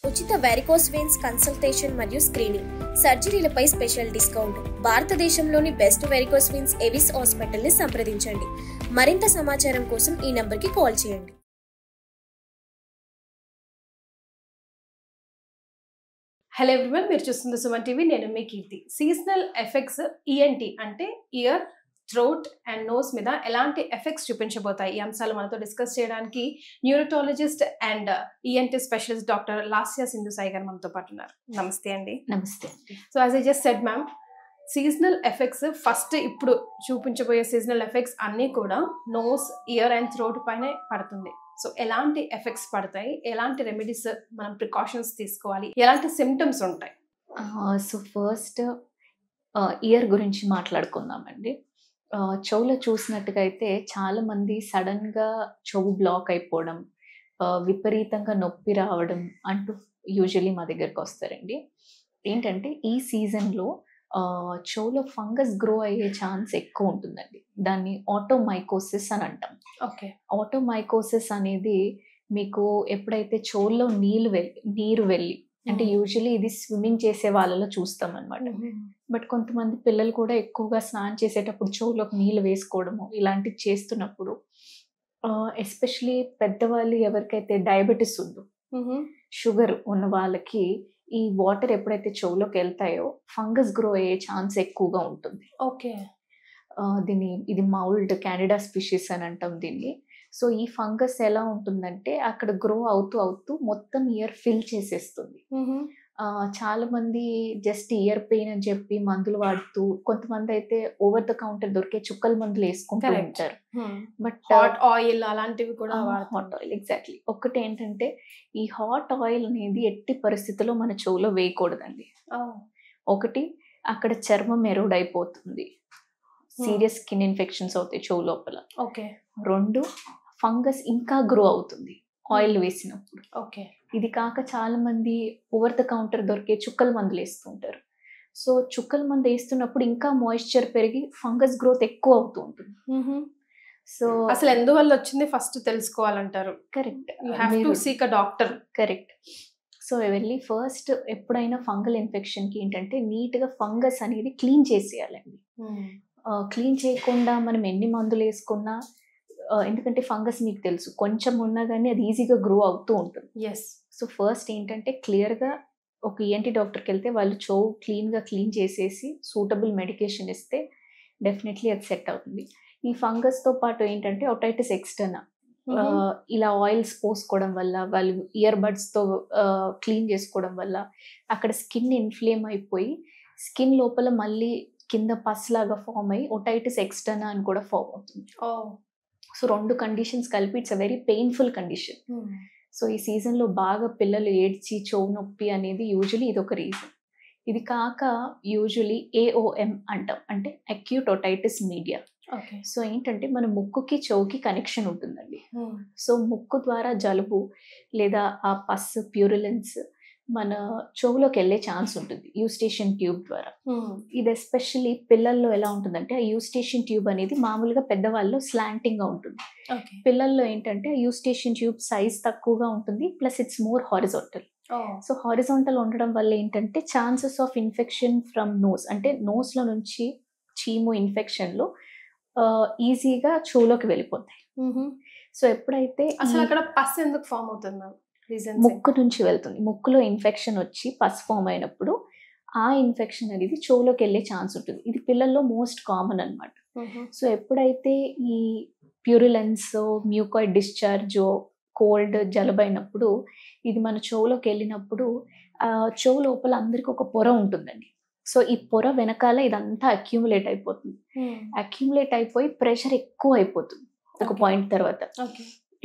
ఉచిత varicose veins consultation మరియు screening, సర్జరీలపై special discount. భారతదేశంలోని best varicose veins Avis hospital ని సంప్రదించండి. మరింత సమాచారం కోసం ఈ నంబర్కి కాల్ చేయండి. హలో ఎవ్రీవన్, మీరు చూస్తుంది సుమన్ టీవీ. నేను మీ కీర్తి. సీజనల్ ఎఫెక్ట్స్ ఈఎన్టీ అంటే ఇయర్, థ్రోట్ అండ్ నోస్ మీద ఎలాంటి ఎఫెక్ట్స్ చూపించబోతాయి, ఈ అంశాలు మనతో డిస్కస్ చేయడానికి neurotologist and ENT specialist doctor Lasya Sindhu Sai garu మనతో పాటు ఉన్నారు. నమస్తే అండి. నమస్తే. So as I just said ma'am, seasonal effects first ఇప్పుడు చూపించబోయే సీజనల్ ఎఫెక్ట్స్ అన్నీ కూడా నోస్, ఇయర్ అండ్ థ్రోట్ పైనే పడుతుంది. సో ఎలాంటి ఎఫెక్ట్స్ పడతాయి, ఎలాంటి రెమెడీస్ మనం ప్రికాషన్స్ తీసుకోవాలి, ఎలాంటి సిమ్టమ్స్ ఉంటాయి? సో ఫస్ట్ ఇయర్ గురించి మాట్లాడుకుందామండి. చెవులో చూసినట్టుగా అయితే చాలా మంది సడన్గా చెవు బ్లాక్ అయిపోవడం, విపరీతంగా నొప్పి రావడం అంటూ యూజువలీ మా దగ్గరకు వస్తారండి. ఏంటంటే ఈ సీజన్లో చెవులో ఫంగస్ గ్రో అయ్యే ఛాన్స్ ఎక్కువ ఉంటుందండి. దాన్ని ఆటోమైకోసిస్ అని అంటాం. ఓకే. ఆటోమైకోసిస్ అనేది మీకు ఎప్పుడైతే చెవుల్లో నీరు వెళ్ళి, అంటే యూజువలీ ఇది స్విమ్మింగ్ చేసే వాళ్ళలో చూస్తాం అనమాట. బట్ కొంతమంది పిల్లలు కూడా ఎక్కువగా స్నానం చేసేటప్పుడు చెవులోకి నీళ్ళు వేసుకోవడము ఇలాంటివి చేస్తున్నప్పుడు, ఎస్పెషలీ పెద్దవాళ్ళు ఎవరికైతే డయాబెటీస్ ఉందో, షుగర్ ఉన్న వాళ్ళకి ఈ వాటర్ ఎప్పుడైతే చెవులోకి వెళ్తాయో ఫంగస్ గ్రో అయ్యే ఛాన్స్ ఎక్కువగా ఉంటుంది. ఓకే. ఇది మౌల్డ్ క్యాండిడా స్పీషీస్ అని అంటాం దీన్ని. సో ఈ ఫంగస్ ఎలా ఉంటుందంటే అక్కడ గ్రో అవుతూ అవుతూ మొత్తం ఇయర్ ఫిల్ చేసేస్తుంది. చాలా మంది జస్ట్ ఇయర్ పెయిన్ అని చెప్పి మందులు వాడుతూ, కొంతమంది అయితే ఓవర్ ద కౌంటర్ దొరికే చుక్కల మందులు వేసుకుంటూ ఉంటారు. బట్ హాట్ ఆయిల్ అలాంటివి కూడా హాట్ ఆయిల్ ఎగ్జాక్ట్లీ. ఒకటి ఏంటంటే ఈ హాట్ ఆయిల్ అనేది ఎట్టి పరిస్థితుల్లో మన చెవులో వేయకూడదండి. ఒకటి, అక్కడ చర్మం ఎరోడ్ అయిపోతుంది, సీరియస్ స్కిన్ ఇన్ఫెక్షన్స్ అవుతాయి చెవు లోపల. ఓకే. రెండు, ఫంగస్ ఇంకా గ్రో అవుతుంది ఆయిల్ వేసినప్పుడు. ఓకే. ఇది కాక చాలా మంది ఓవర్ ద కౌంటర్ దొరికే చుక్కల మందులు వేస్తుంటారు. సో చుక్కల మందు వేస్తున్నప్పుడు ఇంకా మాయిశ్చర్ పెరిగి ఫంగస్ గ్రోత్ ఎక్కువ అవుతూ ఉంటుంది. సో అసలు ఎందువల్ల వచ్చింది ఫస్ట్ తెలుసుకోవాలంటారు. Correct, you have to seek a doctor. Correct. So వెళ్ళి ఫస్ట్ ఎప్పుడైనా ఫంగల్ ఇన్ఫెక్షన్కి ఏంటంటే నీట్గా ఫంగస్ అనేది క్లీన్ చేసేయాలండి. క్లీన్ చేయకుండా మనం ఎన్ని మందులు వేసుకున్నా, ఎందుకంటే ఫంగస్ మీకు తెలుసు కొంచెం ఉన్నా కానీ అది ఈజీగా గ్రో అవుతూ ఉంటుంది. ఎస్. సో ఫస్ట్ ఏంటంటే క్లియర్గా ఒక ఈఎన్టీ డాక్టర్కి వెళ్తే వాళ్ళు చెవు క్లీన్ చేసేసి సూటబుల్ మెడికేషన్ ఇస్తే డెఫినెట్లీ అది సెట్ అవుతుంది. ఈ ఫంగస్తో పాటు ఏంటంటే ఓటైటిస్ ఎక్స్టర్నా, ఇలా ఆయిల్స్ పోసుకోవడం వల్ల, వాళ్ళు ఇయర్ బడ్స్తో క్లీన్ చేసుకోవడం వల్ల అక్కడ స్కిన్ ఇన్ఫ్లేమ్ అయిపోయి స్కిన్ లోపల మళ్ళీ కింద పస్ లాగా ఫామ్ అయ్యి ఓటైటిస్ ఎక్స్టర్నా అని కూడా ఫామ్ అవుతుంది. సో రెండు కండిషన్స్ కలిపి it's a very painful condition. So ఈ సీజన్లో బాగా పిల్లలు ఏడ్చి చెవు నొప్పి అనేది యూజువలీ ఇది ఒక రీజన్. ఇది కాక యూజువలీ AOM అంటాం, అంటే అక్యూట్ ఓటైటిస్ మీడియా. సో ఏంటంటే మన ముక్కుకి చెవుకి కనెక్షన్ ఉంటుందండి. సో ముక్కు ద్వారా జలుబు లేదా ఆ పస్ ప్యూరిలెన్స్ మన చెవులోకి వెళ్ళే ఛాన్స్ ఉంటుంది యూస్టేషన్ ట్యూబ్ ద్వారా. ఇది ఎస్పెషల్లీ పిల్లల్లో ఎలా ఉంటుందంటే ఆ యూస్టేషన్ ట్యూబ్ అనేది మామూలుగా పెద్దవాళ్ళలో స్లాంటింగ్గా ఉంటుంది. పిల్లల్లో ఏంటంటే ఆ యూస్టేషన్ ట్యూబ్ సైజ్ తక్కువగా ఉంటుంది, plus it's more horizontal. So horizontal ఉండడం వల్ల ఏంటంటే chances of infection from nose, అంటే నోస్లో నుంచి చీము ఇన్ఫెక్షన్లు ఈజీగా చెవులోకి వెళ్ళిపోతాయి. సో ఎప్పుడైతే అసలు అక్కడ పస్ ఎందుకు ఫామ్ అవుతుంది? ముక్కు నుంచి వెళ్తుంది, ముక్కులో ఇన్ఫెక్షన్ వచ్చి పస్ ఫామ్ అయినప్పుడు ఆ ఇన్ఫెక్షన్ అనేది చెవులోకి వెళ్ళే ఛాన్స్ ఉంటుంది. ఇది పిల్లల్లో మోస్ట్ కామన్ అనమాట. సో ఎప్పుడైతే ఈ ప్యూరిలెన్స్, మ్యూకాయిడ్ డిశ్చార్జ్, కోల్డ్, జలుబైనప్పుడు ఇది మన చెవులోకి వెళ్ళినప్పుడు చెవు లోపల అందరికి ఒక పొర ఉంటుందండి. సో ఈ పొర వెనకాల ఇదంతా అక్యూములేట్ అయిపోతుంది. అక్యూములేట్ అయిపోయి ప్రెషర్ ఎక్కువ అయిపోతుంది ఒక పాయింట్ తర్వాత.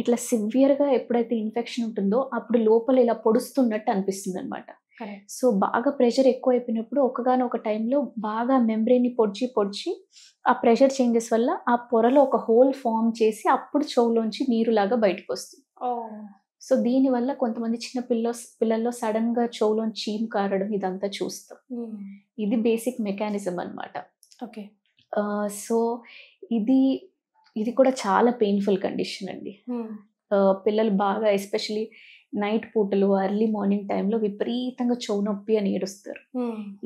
ఇట్లా సివియర్గా ఎప్పుడైతే ఇన్ఫెక్షన్ ఉంటుందో అప్పుడు లోపల ఇలా పొడుస్తున్నట్టు అనిపిస్తుంది అనమాట. సో బాగా ప్రెషర్ ఎక్కువ అయిపోయినప్పుడు ఒకగానొక టైంలో బాగా మెంబ్రెయిన్ని పొడిచి ఆ ప్రెషర్ చేంజెస్ వల్ల ఆ పొరలో ఒక హోల్ ఫామ్ చేసి అప్పుడు చెవులోంచి నీరులాగా బయటకు వస్తుంది. సో దీనివల్ల కొంతమంది చిన్న పిల్లల్లో సడన్గా చెవులోంచి చీము కారడం ఇదంతా చూస్తాం. ఇది బేసిక్ మెకానిజం అనమాట. ఓకే. సో ఇది కూడా చాలా పెయిన్ఫుల్ కండిషన్ అండి. పిల్లలు బాగా ఎస్పెషలీ నైట్ పూటలు ఎర్లీ మార్నింగ్ టైంలో విపరీతంగా చెవు నొప్పి అని ఏడుస్తారు.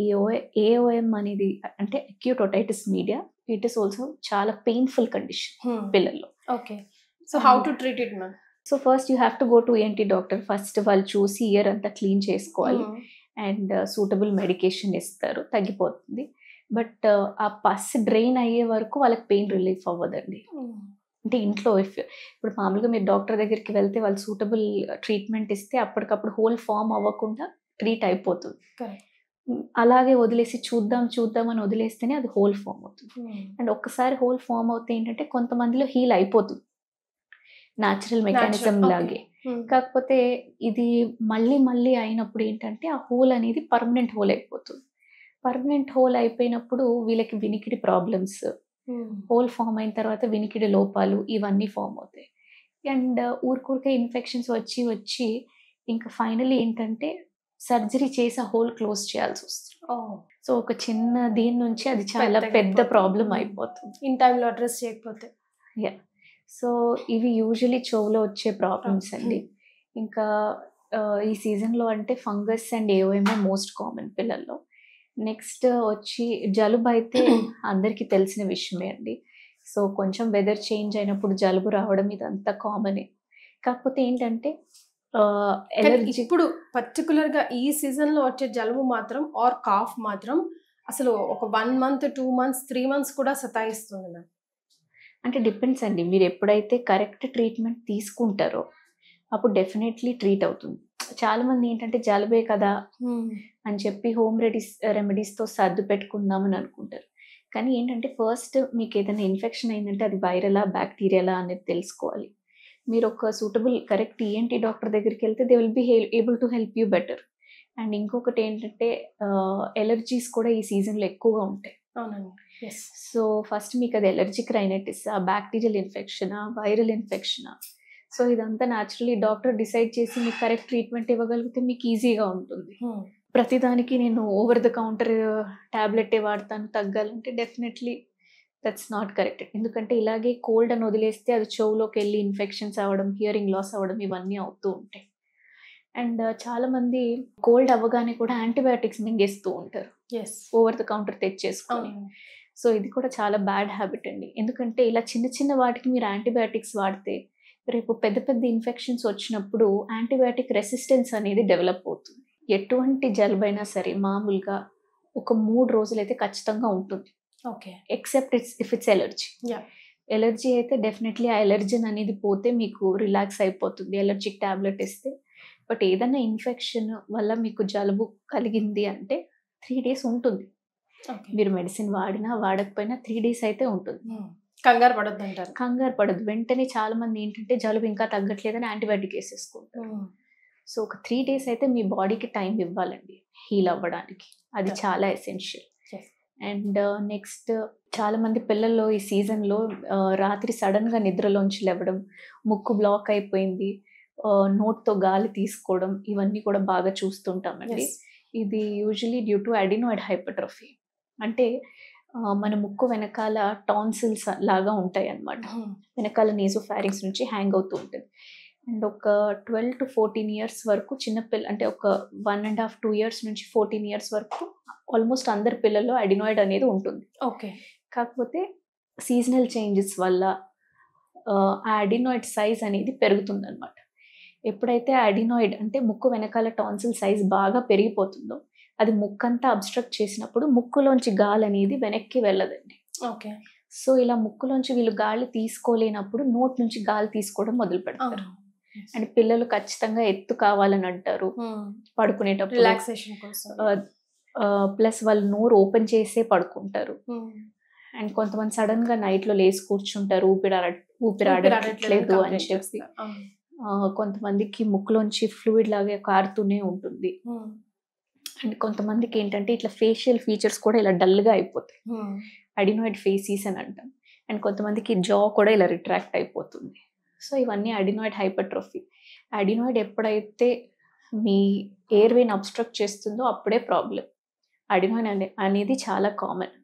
ఈ ఏఓఎం అనేది అంటే acute otitis media, it is also చాలా పెయిన్ఫుల్ కండిషన్ పిల్లల్లో. Okay, so how to treat it ma'am? So first you have to go to ENT doctor. First వాళ్ళు చూసి ఇయర్ అంతా క్లీన్ చేసుకోవాలి అండ్ సూటబుల్ మెడికేషన్ ఇస్తారు, తగ్గిపోతుంది. బట్ ఆ పస్ drain అయ్యే వరకు వాళ్ళకి పెయిన్ రిలీఫ్ అవ్వదండి. అంటే ఇంట్లో ఇప్పుడు మామూలుగా మీరు డాక్టర్ దగ్గరికి వెళ్తే వాళ్ళు సూటబుల్ ట్రీట్మెంట్ ఇస్తే అప్పటికప్పుడు హోల్ ఫామ్ అవ్వకుండా ట్రీట్ అయిపోతుంది. అలాగే వదిలేసి చూద్దాం అని వదిలేస్తేనే అది హోల్ ఫామ్ అవుతుంది. అండ్ ఒక్కసారి హోల్ ఫామ్ అవుతే ఏంటంటే కొంతమందిలో హీల్ అయిపోతుంది న్యాచురల్ మెకానిజం లాగే. కాకపోతే ఇది మళ్ళీ అయినప్పుడు ఏంటంటే ఆ హోల్ అనేది పర్మనెంట్ హోల్ అయిపోతుంది. పర్మనెంట్ హోల్ అయిపోయినప్పుడు వీళ్ళకి వినికిడి ప్రాబ్లమ్స్, హోల్ ఫామ్ అయిన తర్వాత వినికిడి లోపాలు ఇవన్నీ ఫామ్ అవుతాయి. అండ్ ఊరికే ఇన్ఫెక్షన్స్ వచ్చి ఇంకా ఫైనల్లీ ఏంటంటే సర్జరీ చేసి ఆ హోల్ క్లోజ్ చేయాల్సి వస్తుంది. సో ఒక చిన్న దీని నుంచి అది చాలా పెద్ద ప్రాబ్లం అయిపోతుంది ఇన్ టైంలో అడ్రస్ చేయకపోతే. సో ఇవి యూజువలీ చెవులో వచ్చే ప్రాబ్లమ్స్ అండి. ఇంకా ఈ సీజన్లో అంటే ఫంగస్ అండ్ ఏఓఎంఏ మోస్ట్ కామన్ పిల్లల్లో. నెక్స్ట్ వచ్చి జలుబు అయితే అందరికీ తెలిసిన విషయమే అండి. సో కొంచెం వెదర్ చేంజ్ అయినప్పుడు జలుబు రావడం ఇదంతా కామనే. కాకపోతే ఏంటంటే ఇప్పుడు పర్టికులర్గా ఈ సీజన్లో వచ్చే జలుబు మాత్రం ఆర్ కాఫ్ మాత్రం అసలు ఒక 1 month 2 months 3 months కూడా సతాయిస్తుంది మ్యామ్. అంటే డిపెండ్స్ అండి. మీరు ఎప్పుడైతే కరెక్ట్ ట్రీట్మెంట్ తీసుకుంటారో అప్పుడు డెఫినెట్లీ ట్రీట్ అవుతుంది. చాలా మంది ఏంటంటే జలుబే కదా అని చెప్పి హోమ్ రెమెడీస్తో సర్దు పెట్టుకుందామని అనుకుంటారు. కానీ ఏంటంటే ఫస్ట్ మీకు ఏదైనా ఇన్ఫెక్షన్ అయిందంటే అది వైరలా బ్యాక్టీరియలా అనేది తెలుసుకోవాలి. మీరు ఒక సూటబుల్ కరెక్ట్ ENT డాక్టర్ దగ్గరికి వెళ్తే they will be able to help you better. And ఇంకొకటి ఏంటంటే ఎలర్జీస్ కూడా ఈ సీజన్లో ఎక్కువగా ఉంటాయి. సో ఫస్ట్ మీకు అది ఎలర్జిక్ రైనైటిస్, బ్యాక్టీరియల్ ఇన్ఫెక్షనా, వైరల్ ఇన్ఫెక్షనా, సో ఇదంతా న్యాచురలీ డాక్టర్ డిసైడ్ చేసి మీకు కరెక్ట్ ట్రీట్మెంట్ ఇవ్వగలిగితే మీకు ఈజీగా ఉంటుంది. ప్రతిదానికి నేను ఓవర్ ద కౌంటర్ ట్యాబ్లెటే వాడతాను తగ్గాలంటే డెఫినెట్లీ దట్స్ నాట్ కరెక్ట్. ఎందుకంటే ఇలాగే కోల్డ్ అని వదిలేస్తే అది చెవులోకి వెళ్ళి ఇన్ఫెక్షన్స్ అవ్వడం, హియరింగ్ లాస్ అవ్వడం ఇవన్నీ అవుతూ ఉంటాయి. అండ్ చాలామంది కోల్డ్ అవ్వగానే కూడా యాంటీబయాటిక్స్ మింగేస్తూ ఉంటారు ఓవర్ ద కౌంటర్ తెచ్చేసుకొని. సో ఇది కూడా చాలా బ్యాడ్ హ్యాబిట్ అండి. ఎందుకంటే ఇలా చిన్న వాటికి మీరు యాంటీబయాటిక్స్ వాడితే రేపు పెద్ద ఇన్ఫెక్షన్స్ వచ్చినప్పుడు యాంటీబయాటిక్ రెసిస్టెన్స్ అనేది డెవలప్ అవుతుంది. ఎటువంటి జలుబైనా సరే మామూలుగా ఒక 3 రోజులైతే ఖచ్చితంగా ఉంటుంది. ఎక్సెప్ట్ ఇఫ్ ఇట్స్ ఎలర్జీ అయితే డెఫినెట్లీ ఆ ఎలర్జన్ అనేది పోతే మీకు రిలాక్స్ అయిపోతుంది ఎలర్జిక్ టాబ్లెట్ ఇస్తే. బట్ ఏదైనా ఇన్ఫెక్షన్ వల్ల మీకు జలుబు కలిగింది అంటే 3 days ఉంటుంది. మీరు మెడిసిన్ వాడినా వాడకపోయినా 3 days అయితే ఉంటుంది. కంగారు పడద్దు అంటారు. కంగారు పడద్దు. వెంటనే చాలా మంది ఏంటంటే జలుబు ఇంకా తగ్గట్లేదని యాంటీబయాటిక్ వేసేసుకుంటారు. సో ఒక 3 days అయితే మీ బాడీకి టైం ఇవ్వాలండి హీల్ అవ్వడానికి. అది చాలా ఎసెన్షియల్. అండ్ నెక్స్ట్ చాలా మంది పిల్లల్లో ఈ సీజన్లో రాత్రి సడన్గా నిద్రలోంచి లేవడం, ముక్కు బ్లాక్ అయిపోయింది, నోట్తో గాలి తీసుకోవడం ఇవన్నీ కూడా బాగా చూస్తుంటామండి. ఇది usually due to adenoid hypertrophy. అంటే మన ముక్కు వెనకాల టాన్సిల్స్ లాగా ఉంటాయి అన్నమాట. వెనకాల నేసోఫారింగ్స్ నుంచి హ్యాంగ్ అవుతూ ఉంటుంది. అండ్ ఒక 12 to 14 years వరకు చిన్నపిల్ల అంటే ఒక 1.5 2 years నుంచి 14 years వరకు ఆల్మోస్ట్ అందరి పిల్లల్లో అడినాయిడ్ అనేది ఉంటుంది. కాకపోతే సీజనల్ చేంజెస్ వల్ల ఆ అడినాయిడ్ సైజ్ అనేది పెరుగుతుంది అనమాట. ఎప్పుడైతే అడినాయిడ్ అంటే ముక్కు వెనకాల టాన్సిల్ సైజ్ బాగా పెరిగిపోతుందో అది ముక్కంతా అబ్స్ట్రక్ట్ చేసినప్పుడు ముక్కులోంచి గాలి అనేది వెనక్కి వెళ్ళదండి. సో ఇలా ముక్కులోంచి వీళ్ళు గాలి తీసుకోలేనప్పుడు నోట్ నుంచి గాలి తీసుకోవడం మొదలు పెడతారు. అండ్ పిల్లలు ఖచ్చితంగా ఎత్తు కావాలని అంటారు పడుకునేటప్పుడు రిలాక్సేషన్ కోసం. ప్లస్ వాళ్ళు నోరు ఓపెన్ చేసే పడుకుంటారు. అండ్ కొంతమంది సడన్ గా నైట్ లో లేచి కూర్చుంటారు ఊపిరాడట్లేదు అని చెప్పి. కొంతమందికి ముక్కులోంచి ఫ్లూయిడ్ లాగా కారుతూనే ఉంటుంది. అండ్ కొంతమందికి ఏంటంటే ఇట్లా ఫేషియల్ ఫీచర్స్ కూడా ఇలా డల్గా అయిపోతాయి, అడినాయిడ్ ఫేసీస్ అని అంటాం. అండ్ కొంతమందికి జా కూడా ఇలా రిట్రాక్ట్ అయిపోతుంది. సో ఇవన్నీ అడినాయిడ్ హైపర్ట్రోఫీ. అడినాయిడ్ ఎప్పుడైతే మీ ఎయిర్వేని అబ్స్ట్రక్ట్ చేస్తుందో అప్పుడే ప్రాబ్లం. అడినాయిడ్ అనేది చాలా కామన్.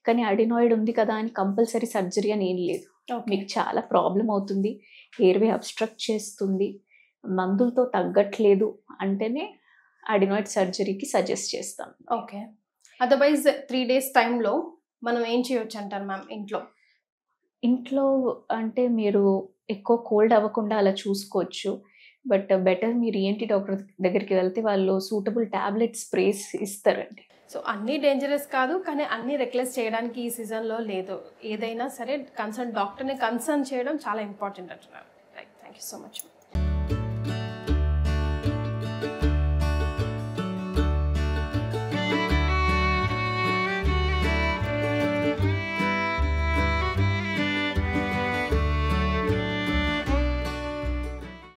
కానీ అడినాయిడ్ ఉంది కదా అని కంపల్సరీ సర్జరీ అని ఏం లేదు. మీకు చాలా ప్రాబ్లం అవుతుంది, ఎయిర్వే అబ్స్ట్రక్ట్ చేస్తుంది, మందులతో తగ్గట్లేదు అంటేనే అడినాయిడ్ సర్జరీకి సజెస్ట్ చేస్తాం. ఓకే. అదర్వైజ్ 3 days టైంలో మనం ఏం చేయొచ్చు అంటారు మ్యామ్ ఇంట్లో అంటే మీరు ఎక్కువ కోల్డ్ అవ్వకుండా అలా చూసుకోవచ్చు. బట్ బెటర్ మీరు ఈఎన్టీ డాక్టర్ దగ్గరికి వెళ్తే వాళ్ళు సూటబుల్ టాబ్లెట్ స్ప్రేస్ ఇస్తారండి. సో అన్నీ డేంజరస్ కాదు, కానీ అన్నీ రెక్లెస్ చేయడానికి ఈ సీజన్లో లేదు. ఏదైనా సరే కన్సర్న్ డాక్టర్ని కన్సర్న్ చేయడం చాలా ఇంపార్టెంట్ అంటున్నారు. Right, thank you so much.